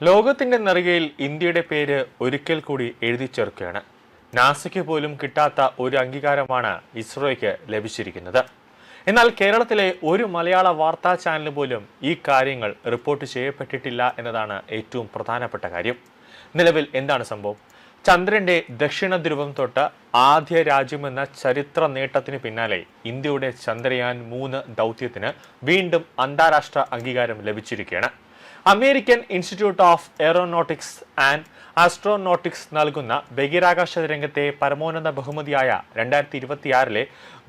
ലോകത്തിന്റെ നെറുകയിൽ ഇന്ത്യയുടെ പേര് ഒരിക്കൽ കൂടി എഴുതി ചേർക്കുകയാണ്. നാസയ്ക്ക് പോലും കിട്ടാത്ത ഒരു അംഗീകാരമാണ് ഇസ്രോയ്ക്ക് ലഭിച്ചിരിക്കുന്നത്. എന്നാൽ കേരളത്തിലെ ഒരു മലയാള വാർത്താ ചാനൽ പോലും ഈ കാര്യങ്ങൾ റിപ്പോർട്ട് ചെയ്യപ്പെട്ടിട്ടില്ല എന്നതാണ് ഏറ്റവും പ്രധാനപ്പെട്ട കാര്യം. നിലവിൽ എന്താണ് സംഭവം? ചന്ദ്രന്റെ ദക്ഷിണ ധ്രുവം തൊട്ട് ആദ്യ രാജ്യമെന്ന ചരിത്ര നേട്ടത്തിന് പിന്നാലെ ഇന്ത്യയുടെ ചന്ദ്രയാൻ 3 ദൗത്യത്തിന് വീണ്ടും അന്താരാഷ്ട്ര അംഗീകാരം ലഭിച്ചിരിക്കുകയാണ്. American Institute of Aeronautics and Astronautics നൽകുന്ന ബഹിരാകാശ രംഗത്തെ പരമോന്നത ബഹുമതിയായ 2026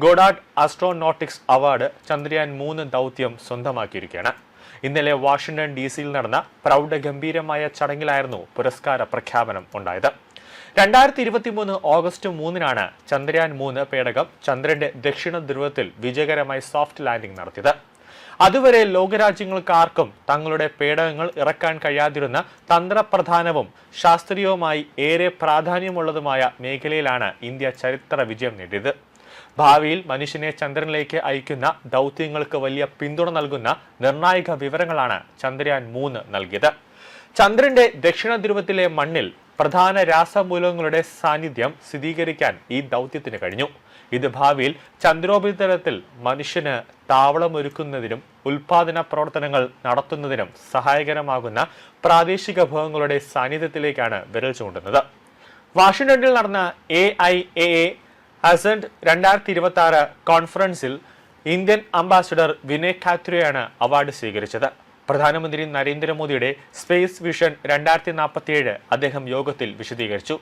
ഗോഡാർഡ് ആസ്ട്രോനോട്ടിക്സ് അവാർഡ് ചന്ദ്രയാൻ 3 ദൗത്യം സ്വന്തമാക്കിയിരിക്കുകയാണ്. ഇന്നലെ വാഷിംഗ്ടൺ DC നടന്ന പ്രൗഢഗംഭീരമായ ചടങ്ങിലായിരുന്നു പുരസ്കാര പ്രഖ്യാപനം ഉണ്ടായത്. 2023 ഓഗസ്റ്റ് 3 ചന്ദ്രയാൻ 3 പേടകം ചന്ദ്രന്റെ ദക്ഷിണ ധ്രുവത്തിൽ വിജയകരമായി സോഫ്റ്റ് ലാൻഡിംഗ് നടത്തിയത്. അതുവരെ ലോകരാജ്യങ്ങൾക്ക് ആർക്കും തങ്ങളുടെ പേടകങ്ങൾ ഇറക്കാൻ കഴിയാതിരുന്ന തന്ത്രപ്രധാനവും ശാസ്ത്രീയവുമായി ഏറെ പ്രാധാന്യമുള്ളതുമായ മേഖലയിലാണ് ഇന്ത്യ ചരിത്ര വിജയം നേടിയത്. ഭാവിയിൽ മനുഷ്യനെ ചന്ദ്രനിലേക്ക് അയക്കുന്ന ദൗത്യങ്ങൾക്ക് വലിയ പിന്തുണ നൽകുന്ന നിർണായക വിവരങ്ങളാണ് ചന്ദ്രയാൻ 3 നൽകിയത്. ചന്ദ്രന്റെ ദക്ഷിണ ധ്രുവത്തിലെ മണ്ണിൽ പ്രധാന രാസമൂലകങ്ങളുടെ സാന്നിധ്യം സ്ഥിരീകരിക്കാൻ ഈ ദൗത്യത്തിന് കഴിഞ്ഞു. ഇത് ഭാവിയിൽ ചന്ദ്രോപരിതലത്തിൽ മനുഷ്യന് താവളമൊരുക്കുന്നതിനും ഉൽപാദന പ്രവർത്തനങ്ങൾ നടത്തുന്നതിനും സഹായകരമാകുന്ന പ്രാദേശിക വിഭവങ്ങളുടെ സാന്നിധ്യത്തിലേക്കാണ് വിരൽ ചൂണ്ടുന്നത്. വാഷിംഗ്ടണിൽ നടന്ന AIAA അസന്റ് 2026 കോൺഫറൻസിൽ ഇന്ത്യൻ അംബാസിഡർ വിനയ് ഖാത്രയാണ് അവാർഡ് സ്വീകരിച്ചത്. പ്രധാനമന്ത്രി നരേന്ദ്രമോദിയുടെ സ്പേസ് വിഷൻ 2047 അദ്ദേഹം യോഗത്തിൽ വിശദീകരിച്ചു.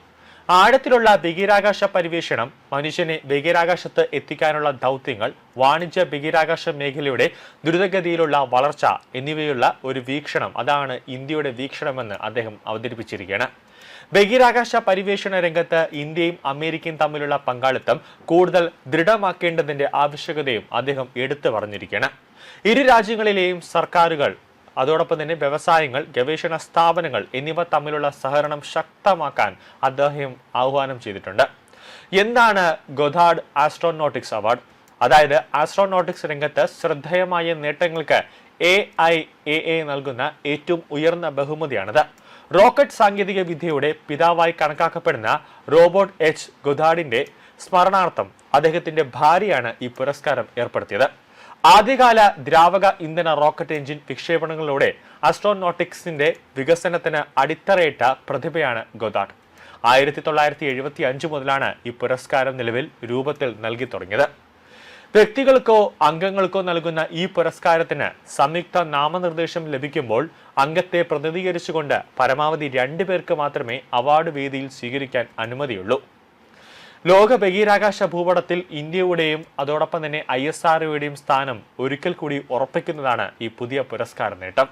ആഴത്തിലുള്ള ബഹിരാകാശ പരിവേഷണം, മനുഷ്യനെ ബഹിരാകാശത്ത് എത്തിക്കാനുള്ള ദൗത്യങ്ങൾ, വാണിജ്യ ബഹിരാകാശ മേഖലയുടെ ദ്രുതഗതിയിലുള്ള വളർച്ച എന്നിവയുള്ള ഒരു വീക്ഷണം, അതാണ് ഇന്ത്യയുടെ വീക്ഷണമെന്ന് അദ്ദേഹം അവതരിപ്പിച്ചിരിക്കുകയാണ്. ബഹിരാകാശ പരിവേഷണ രംഗത്ത് ഇന്ത്യയും അമേരിക്കയും തമ്മിലുള്ള പങ്കാളിത്തം കൂടുതൽ ദൃഢമാക്കേണ്ടതിന്റെ ആവശ്യകതയും അദ്ദേഹം എടുത്തു പറഞ്ഞിരിക്കുകയാണ്. ഇരു രാജ്യങ്ങളിലെയും സർക്കാരുകൾ, അതോടൊപ്പം തന്നെ വ്യവസായങ്ങൾ, ഗവേഷണ സ്ഥാപനങ്ങൾ എന്നിവ തമ്മിലുള്ള സഹകരണം ശക്തമാക്കാൻ അദ്ദേഹം ആഹ്വാനം ചെയ്തിട്ടുണ്ട്. എന്താണ് ഗോദ്ദാർഡ് ആസ്ട്രോനോട്ടിക്സ് അവാർഡ്? അതായത് ആസ്ട്രോനോട്ടിക്സ് രംഗത്ത് ശ്രദ്ധേയമായ നേട്ടങ്ങൾക്ക് AIAA നൽകുന്ന ഏറ്റവും ഉയർന്ന ബഹുമതിയാണിത്. റോക്കറ്റ് സാങ്കേതിക വിദ്യയുടെ പിതാവായി കണക്കാക്കപ്പെടുന്ന റോബർട്ട് H ഗോദ്ദാർഡിന്റെ സ്മരണാർത്ഥം അദ്ദേഹത്തിന്റെ ഭാര്യയാണ് ഈ പുരസ്കാരം ഏർപ്പെടുത്തിയത്. ആദ്യകാല ദ്രാവക ഇന്ധന റോക്കറ്റ് എഞ്ചിൻ വിക്ഷേപണങ്ങളിലൂടെ ആസ്ട്രോനോട്ടിക്സിന്റെ വികസനത്തിന് അടിത്തറയിട്ട പ്രതിഭയാണ് ഗോദ്ദാർഡ്. 1975 മുതലാണ് ഈ പുരസ്കാരം നിലവിൽ രൂപത്തിൽ നൽകി തുടങ്ങിയത്. വ്യക്തികൾക്കോ അംഗങ്ങൾക്കോ നൽകുന്ന ഈ പുരസ്കാരത്തിന് സംയുക്ത നാമനിർദ്ദേശം ലഭിക്കുമ്പോൾ അംഗത്തെ പ്രതിനിധീകരിച്ചുകൊണ്ട് പരമാവധി 2 പേർക്ക് മാത്രമേ അവാർഡ് വേദിയിൽ സ്വീകരിക്കാൻ അനുമതിയുള്ളൂ. ലോക ബഹിരാകാശ ഭൂപടത്തിൽ ഇന്ത്യയുടെയും അതോടൊപ്പം തന്നെ ISROയുടെയും സ്ഥാനം ഒരിക്കൽ കൂടി ഉറപ്പിക്കുന്നതാണ് ഈ പുതിയ പുരസ്കാര നേട്ടം.